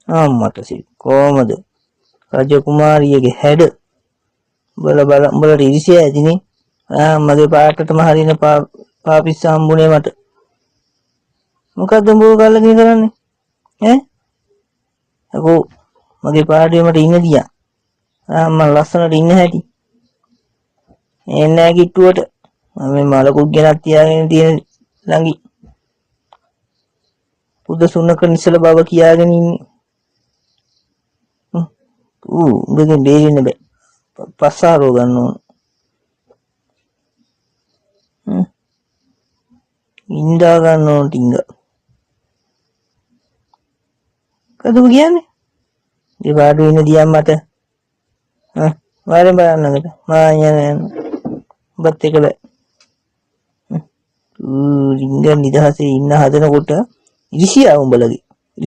අම්මට සිල් කොහමද රජකුමාරියගේ හැඩ උඹලට ඉරිසිය ඇතිනේ. මගේ පාටටම හරින පාපිස්ස හම්බුනේ මට. මොකද්ද උඹ කල්ලකින් කරන්නේ ඈ? අකෝ මගේ පාඩුවේ මට ඉන්න දියා. මම ලස්සනට ඉන්න හැටි. එන්නේ නැහැ කිට්ටුවට. මම මේ මලකුත් ගෙනත් තියාගෙන තියෙන ළඟි. පුද සුනක නිසල බව කියාගෙන ඉන්නේ. උඹගෙන් බේරෙන්න බෑ. පස්සාරෝ ගන්න ඕන. ඉන්දා ගන්න ඕන ටිංග. කදුම කියන්නේ? ඒ පාඩුවේ ඉන්න දියා මට වාරෙන් බලන්නකට මා යන ඔබත් එක බෑ. රිංග නිදහසේ ඉන්න හදනකොට ඉරිසියාව උඹලගේ.